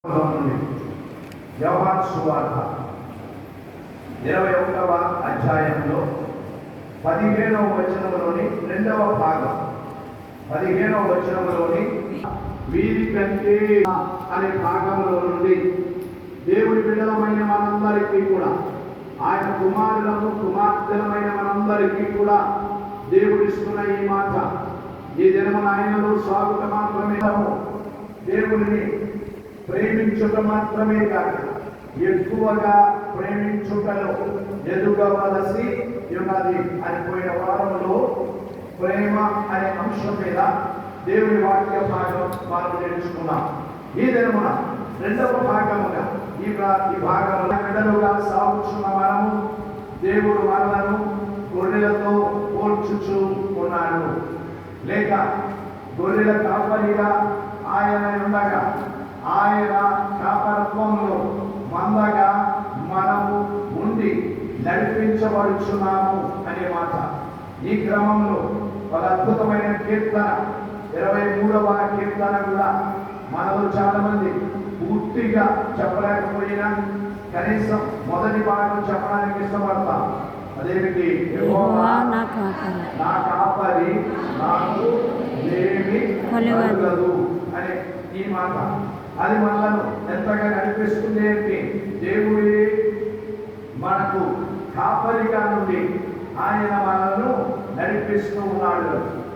యోహాను సువార్త 21వ అధ్యాయంలో 15వ వచనంలోని 2వ భాగం 15వ వచనంలోని వీరికంటే అనే భాగంలో నుండి దేవుని బిడ్డలమైన మనందరికీ కూడా ఆయన కుమారులను కుమార్తెలమైన మనందరికీ కూడా దేవుడిస్తున్న ఈ మాట ఈ దినమున ఆయనలో స్వాగత మాత్రమే దేవుడిని ప్రేమించుట మాత్రమే కాదు ఎక్కువగా ప్రేమించుటలో ఎదుగవలసి ఉన్నది అని పోయిన వారంలో ప్రేమ అనే అంశం మీద దేవుని వాక్య భాగం మనం నేర్చుకున్నాం. ఈ దినమున 2వ భాగముగా ఈ భాగమున బిడ్డలుగా సాగుచున్న మనము దేవుడు మనలను గొర్రెలతో పోల్చుచూ ఉన్నాడు. లేక గొర్రెల కాపరిగా ఆయన ఉండగా ఆయన కాపరత్వంలో మందగా మనము ఉండి నడిపించబడుచున్నాము అనే మాట. ఈ క్రమంలో ఒక అద్భుతమైన కీర్తన 23వ కీర్తన కూడా మనలో చాలా మంది పూర్తిగా చెప్పలేకపోయినా కనీసం మొదటి భాగం చెప్పడానికి ఇష్టపడతాం. అదేమిటి? నా కాపరి నాకు ఏమి కలగదు అనే ఈ మాట. అది మనలను ఎంతగా నడిపిస్తుంది అంటే దేవుడే మనకు కాపరిగా నుండి ఆయన మనలను నడిపిస్తూ ఉన్నాడు.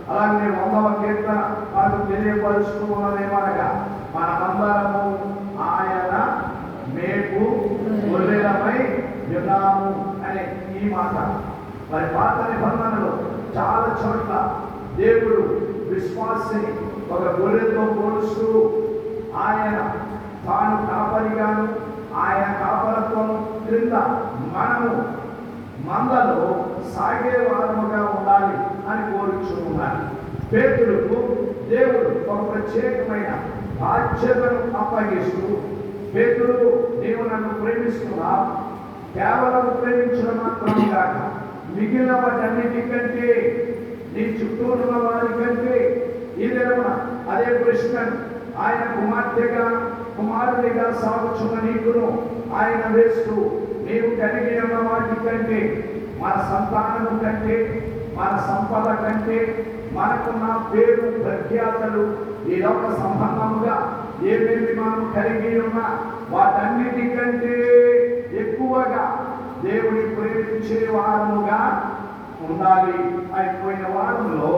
అలాగే 100వ కీర్తన మనకు తెలియపరుస్తూ ఉన్నదేమనగా మనమందరము ఆయన మేపు గొర్రెలపై ఉన్నాము అనే ఈ మాట. మరి పాత నిబంధనలో చాలా చోట్ల దేవుడు విశ్వాసిని ఒక గొర్రెతో పోలుస్తూ ఆయన తాను కాపరిగాను ఆయన కాపరత్వం క్రింద మనము మందలో సాగే వారముగా ఉండాలి అని కోరుచున్నాడు. పేతురుకు దేవుడు ఒక ప్రత్యేకమైన బాధ్యతను అప్పగిస్తూ, పేతురు నీవు నన్ను ప్రేమిస్తున్నా, కేవలం ప్రేమించడం మాత్రం కాక మిగిలిన వాటన్నిటికంటే నీ చుట్టూ ఉన్న వారి కంటే ఈ దినమున అదే ప్రశ్నను ఆయన కుమార్తెగా కుమారుడిగా సాగుచున్న నీకును ఆయన వేస్తూ, నీవు కలిగి ఉన్న వాటి కంటే, మన సంతానము కంటే, మన సంపద కంటే, మనకున్న పేరు ప్రఖ్యాతలు ఈ లోక సంబంధముగా ఏమేమి మనం కలిగి ఉన్నా వాటన్నిటికంటే ఎక్కువగా దేవుని ప్రేమించే వారముగా ఉండాలి అయిపోయిన వారంలో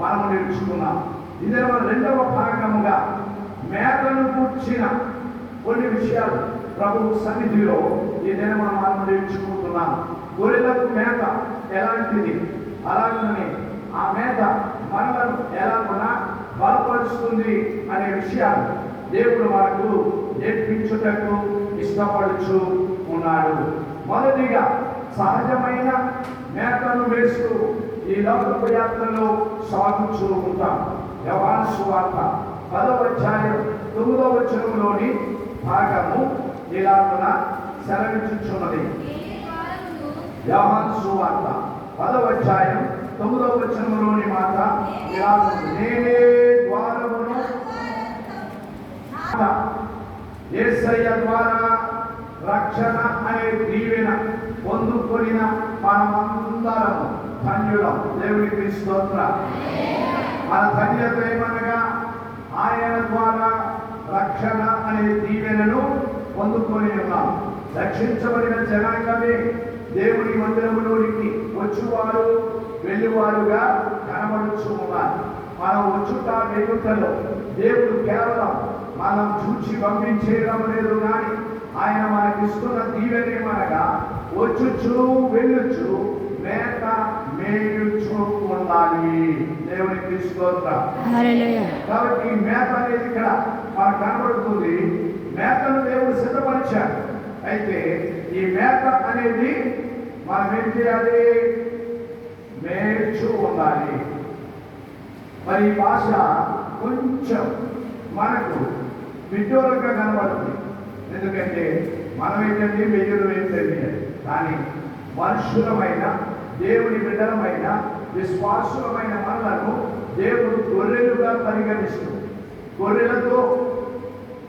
మనం నేర్చుకున్నాం. ఇదే 2వ భాగముగా మేతను కూర్చిన కొన్ని విషయాలు ప్రభు సన్నిధిలో ఈ దిన మనం నేర్చుకుంటున్నాం. గొర్రెలకు మేత ఎలాంటిది, అలాగనే ఆ మేత మనలను ఎలాగున్నా బలపరుస్తుంది అనే విషయాలు దేవుడు మనకు నేర్పించుటకు ఇష్టపడుచు ఉన్నాడు. మొదటిగా సహజమైన మేతను వేస్తూ ఈ లోకపు యాత్రలో సాగుతూ ఉంటాం. యోహాను సువార్త 10వ అధ్యాయం 9వ వచనంలోని భాగము ఇలాగున సెలవిచ్చుచున్నది. యోహాను సువార్త 10వ అధ్యాయం 9వ వచనంలోని మాట ఇలాగుంది. నేనే ద్వారమును, యేసయ్య ద్వారా రక్షణ అనే దీవెన పొందుకొనిన మనమందరము ధన్యులం. దేవునికి స్తోత్రం. మన ధన్యత ఏమనగా ఆయన ద్వారా రక్షణ అనే దీవెనను పొందుకొని ఉన్నాం. రక్షించబడిన జనాంగమే దేవుని మందిరములోనికి వచ్చువారు వెళ్ళువారుగా కనబడుచు ఉన్నారు. మనం వచ్చుట వెలుగుటలో దేవుడు కేవలం మనం చూచి పంపించేయడం లేదు, కానీ ఆయన మనకిస్తున్న దీవెనేమనగా వచ్చుచు వెళ్ళుచు మేత మేయుచు ఉండాలి. దేవునికి స్తోత్రం. కాబట్టి మేత అనేది ఇక్కడ మనకు కనబడుతుంది. మేతను దేవుడు సిద్ధపరిచాడు. అయితే ఈ మేత అనేది మనం ఏం చేయాలి? మేర్చు ఉండాలి. మరి ఈ భాష కొంచెం మనకు విడ్డూరంగా కనబడుతుంది. ఎందుకంటే మనం ఏంటంటే వెయ్యులు ఏంటండి, కానీ మనుషులమైన దేవుని బిడ్డలమైన విశ్వాసులమైన మనలను దేవుడు గొర్రెలుగా పరిగణిస్తూ గొర్రెలతో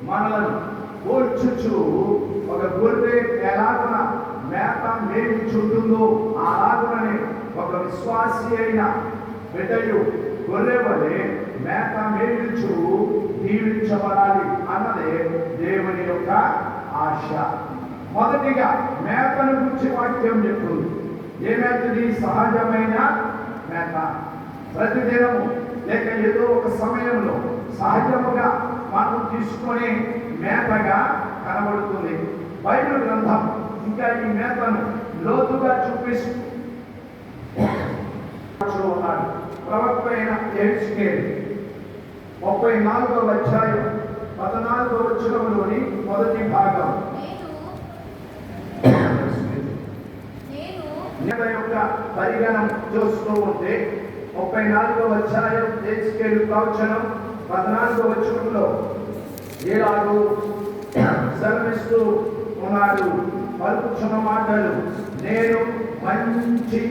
మనలను పోల్చుచు ఒక గొర్రె ఎలాగున మేత మేయించుంటుందో అలాగుననే ఒక విశ్వాసి అయిన బిడ్డయు గొర్రె వలె మేత మేయించు దీవించబడాలి అన్నదే దేవుని యొక్క ఆశ. మొదటిగా మేతను గురించి వాక్యం చెప్తుంది. ఏ మేతది? సహజమైన మేత. ప్రతిదినము లేక ఏదో ఒక సమయంలో సహజముగా మనం తీసుకునే మేతగా కనబడుతుంది. బైబిల్ గ్రంథం ఇంకా ఈ మేతను లోతుగా చూపిస్తూ ఉన్నాడు. ప్రవక్త అయిన యెహెజ్కేలు 34వ అధ్యాయం 14వ వచనంలోని మొదటి భాగం మేత యొక్క పరిగణం చూస్తూ ఉంటే 34వ అధ్యాయం యెహెజ్కేలు ప్రవచనం 14వ వచనంలో ఏలాగూ సెలవిస్తూ ఉన్నాడు. పలుకుచున్న మాటలు, నేను మంచి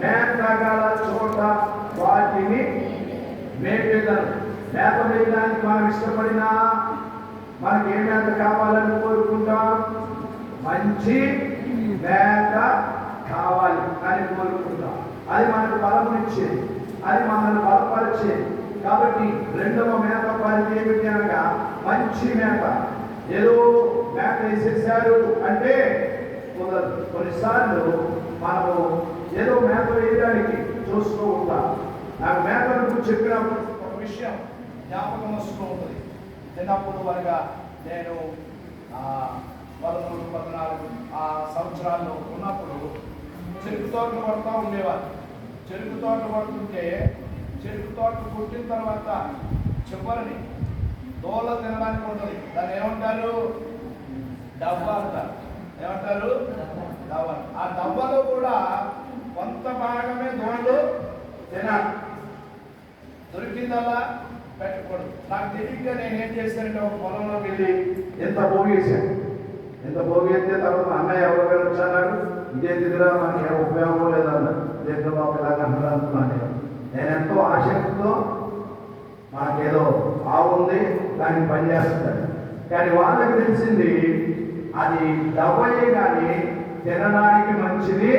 మేత గల చోట వాటిని మేపేదను. మేత వేయడానికి మనం ఇష్టపడినా మనకి ఏ మేత కావాలని కోరుకుంటాం? మంచి మేత కావాలి అని కోరుకుంటాం. అది మనకు బలమునిచ్చేది, అది మనల్ని బలపరిచేది. కాబట్టి రెండవ మేత పరిధి ఏమిటి అనగా మంచి మేత. ఏదో మేత వేసేసారు అంటే కుదరదు. కొన్నిసార్లు మనము ఏదో మేత వేయడానికి చూస్తూ ఉంటాం. నాకు మేతను గురించి చెప్పినప్పుడు ఒక విషయం జ్ఞాపకం వస్తూ ఉంటుంది. చిన్నప్పుడు వరగా నేను 13-14 ఆ సంవత్సరాల్లో ఉన్నప్పుడు చెరుకు తోటలు పడుతూ ఉండేవారు. చెరుకు తోటలు పడుతుంటే చెరుకు తోటలు కొట్టిన తర్వాత చివరిని దోల తినడానికి ఉంటుంది. దాన్ని ఏమంటారు? డబ్బా అంటారు. ఏమంటారు? డబ్బా. ఆ డబ్బాలో కూడా కొంత భాగమే దోళ్ళు తినాలి. దొరికిందల్లా పెట్టకూడదు. నాకు తెలియక నేను ఏం చేశానంటే ఒక పొలంలో వెళ్ళి ఎంత పోగేశాను. ఎంత పోగేస్తే తర్వాత అన్నయ్య ఎవరు వచ్చాడు, ఇదే తిరిగా మనకి ఏ ఉపయోగం లేదన్న దగ్గర బాబు ఇలాగ అనుకున్నాను. నేను ఎంతో ఆసక్తితో మనకేదో బాగుంది దానికి పనిచేస్తాడు. కానీ వాళ్ళకి తెలిసింది అది డబ్బయ్యే కానీ తినడానికి మంచిది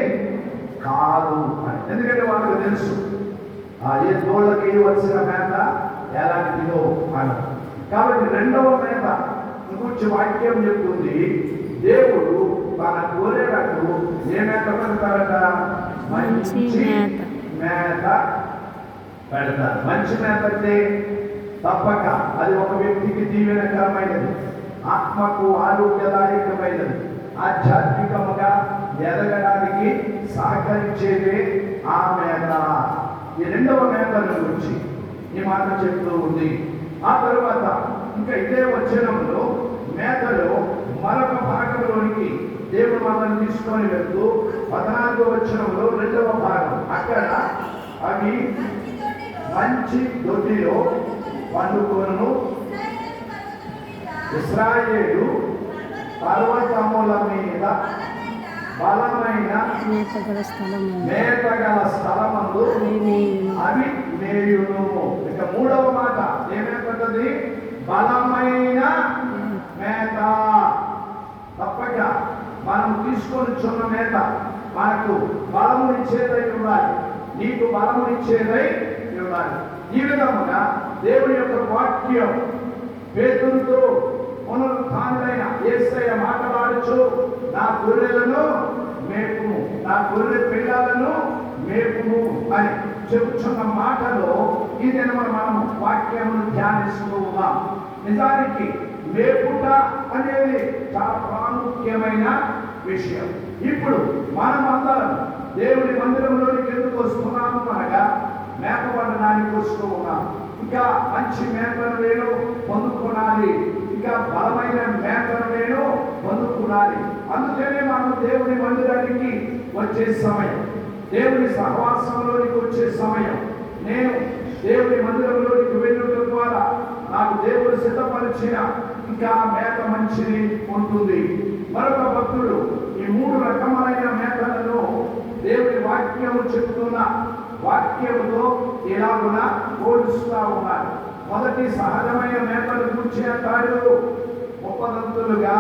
కాదు అని. ఎందుకంటే వాళ్ళకి తెలుసు ఏ తోళ్ళకి వచ్చిన మేత ఎలాంటిదో అని. కాబట్టి రెండవ మేత గురించి వాక్యం చెప్తుంది. దేవుడు తన కోరేటట్టు ఏ మేత పెడతారట? మంచి మేత పెడతారు. మంచి మేత అంటే తప్పక అది ఒక వ్యక్తికి దీవెనకరమైనది, ఆత్మకు ఆరోగ్యదాయకమైనది, ఆధ్యాత్మికముగా ఎదగడానికి సహకరించేదే ఆ మేత. ఈ రెండవ మేతను గురించి ఈ మాట చెప్తూ ఉంది. ఆ తరువాత ఇంకా ఇదే వచనంలో మేతలో మరొక భాగంలోనికి దేవుడు మనల్ని తీసుకొని వెళ్తూ 14వ వచనంలో రెండవ భాగం, అక్కడ అవి మంచి దొడ్డిలో పండుకొను ఇశ్రాయేలు పర్వతముల మీద బలమైన మేతగల స్థలమందు అవి మేయును. ఇక మూడవ మాట ఏమేపడుతుంది? బలమైన మేత. తప్పక మనం తీసుకొని చున్న మేత మనకు బలమునిచ్చేదై ఉండాలి, నీకు బలమునిచ్చేదై ఉండాలి. ఈ విధముగా దేవుని యొక్క వాక్యం పేతురుతో పునరుత్థానుడైన యేసయ్య మాట్లాడుచు, నా గొర్రెలను మేపుము, నా గొర్రె పిల్లలను మేపుము అని చెప్పుచున్న మాటలో ఈ దినమున మనం వాక్యమును ధ్యానిస్తూ ఉన్నాం. నిజానికి మేపుట అనేది చాలా ప్రాముఖ్యమైన విషయం. ఇప్పుడు మనమందరం దేవుని మందిరంలోనికి ఎందుకు వస్తున్నాము అనగా మేపబడడానికి వస్తూ ఉన్నాం. ఇంకా మంచి మేకను నేను పొందుకోవాలి, ఇంకా బలమైన మేకను నేను పొందుకోవాలి. అందుకనే మనం దేవుని మందిరానికి వచ్చే సమయం, దేవుని సహవాసంలోనికి వచ్చే సమయం, నేను దేవుని మందిరంలోనికి వెళ్ళడం ద్వారా నాకు దేవుడు సిద్ధపరిచిన ఇంకా మేక మంచిది ఉంటుంది. మరొక భక్తుడు ఈ 3 రకములైన మేకలను దేవుని వాక్యము చెప్తున్న వాక్యముతో ఇలాగున పోలుస్తూ ఉన్నారు. మొదటి సహజమైన మేకను గురించి అంటాడు, ఉపదంతులుగా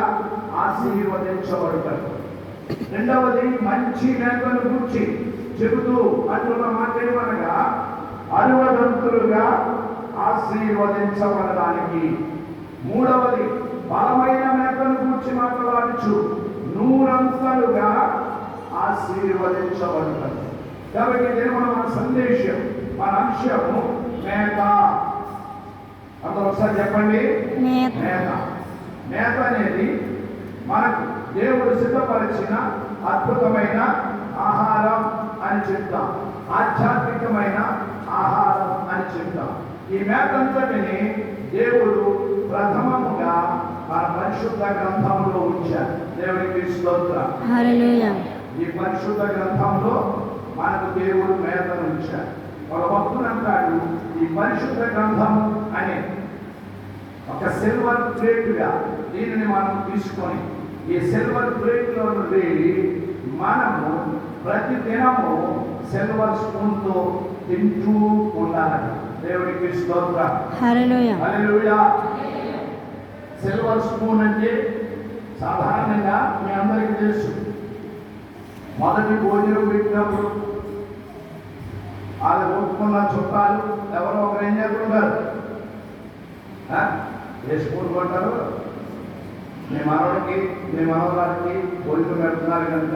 ఆశీర్వదించబడతారు. రెండవది మంచి మేకను గురించి చెబుతూ అంటున్న మాట ఏమనగా అరువదంతులుగా ఆశీర్వదించబడడానికి. మూడవది బలమైన మేకను గురించి మాట్లాడుచు నూరంతలుగా ఆశీర్వదించబడతారు. కాబట్టి దేవుని మన సందేశం, మన అంశము మేక. అందరూ ఒకసారి చెప్పండి, మేక. మేక అనేది మనకు దేవుడు సిద్ధపరిచిన అద్భుతమైన ఆహారం అని చెప్తాం, ఆధ్యాత్మికమైన ఆహారం అని చెప్తాం. ఈ మేకంతటిని దేవుడు ప్రథమముగా మన పరిశుద్ధ గ్రంథంలో ఉంచారు. దేవునికి స్తోత్రం. హల్లెలూయా. ఈ పరిశుద్ధ గ్రంథంలో మనకు దేవుడు మేకను ఉంచారు. ఒక భక్తుడు అంటాడు, ఈ పరిశుద్ధ గ్రంథం అనే ఒక సిల్వర్ ప్లేట్గా దీనిని మనం తీసుకొని ఈ సిల్వర్ ప్లేట్లో నుండి మనము ప్రతి దినము సిల్వర్ స్పూన్తో తింటూ ఉండాలి. దేవునికి స్తోత్రం. హల్లెలూయా. హల్లెలూయా. సిల్వర్ స్పూన్ అంటే సాధారణంగా మీ అందరికీ తెలుసు, మొదటి భోజనం పెట్టినప్పుడు వాళ్ళు ఒప్పుకున్న చుట్టాలు ఎవరో ఒకరు ఏం చేస్తుంటారు, ఏ స్పూన్ కొంటారు, మీ మనవడికి మీ మనవరానికి భోజనం పెడుతున్నారు కనుక,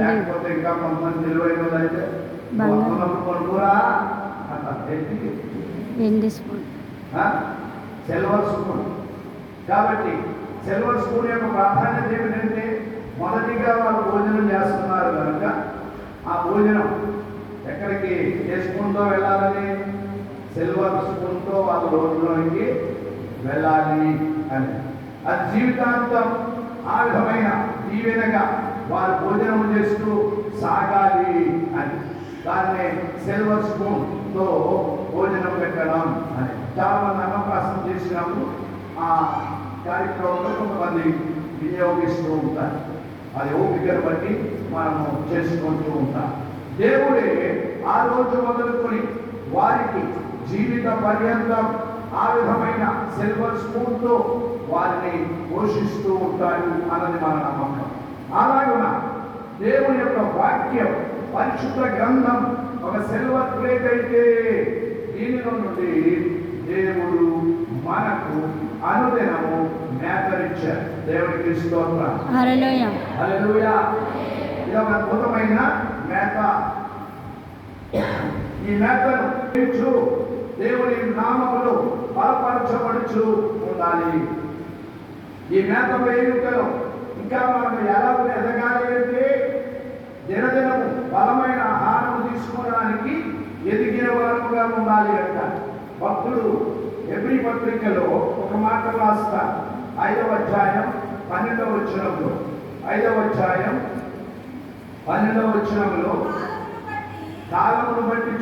లేకపోతే ఇంకా కొంతమంది నిలువైన వాళ్ళు అయితే వస్తున్నప్పుడు కొనుక్కురా అంటారు. ఏంటి స్పూన్, సిల్వర్ స్పూన్. కాబట్టి సిల్వర్ స్పూన్ యొక్క ప్రాధాన్యత ఏమిటంటే మొదటిగా వాళ్ళు భోజనం చేస్తున్నారు కనుక ఆ భోజనం ఎక్కడికి ఏ స్పూన్తో వెళ్ళాలని, సిల్వర్ స్పూన్తో వాళ్ళ రోజులోనికి వెళ్ళాలి అని. అది జీవితాంతం ఆ విధమైన దీవెనగా వారు భోజనం చేస్తూ సాగాలి అని. దాన్నే సిల్వర్ స్పూన్తో భోజనం పెట్టడం అని. చాలా మంది అన్నప్రాసం చేసినప్పుడు ఆ కార్యక్రమంలో కొంతమంది వినియోగిస్తూ ఉంటారు. అది ఓపికను బట్టి మనము చేసుకుంటూ ఉంటాం. దేవుడే ఆ రోజు మొదలుకొని వారికి జీవిత పర్యంతం ఆ విధమైన సిల్వర్ స్పూన్తో వారిని పోషిస్తూ ఉంటాడు అన్నది మన నమ్మకం. అలాగున దేవుని యొక్క వాక్యం, పరిశుద్ధ గ్రంథం ఒక సిల్వర్ ప్లేట్ అయితే దీనిలో నుండి దేవుడు మనకు అనుదినము మేకనిచ్చారు. దేవునికి స్తోత్రం. హల్లెలూయా. హల్లెలూయా. ఇది ఒక అద్భుతమైన మేక. ఈ మేకను దేవుని నామములో బలపరచబడుచు ఉండాలి. ఈ మేక వేడుకలో ఇంకా మనం ఎలా ఎదగాలి అంటే దినదినము బలమైన ఆహారం తీసుకోవడానికి ఎదిగిన వారముగా ఉండాలి అంట. భక్తుడు ఎబ్రీ పత్రికలో ఒక మాట రాస్తారు. 5వ అధ్యాయం 12వ వచనంలో, 5వ అధ్యాయం 12వ వచనంలో కాలమును బట్టి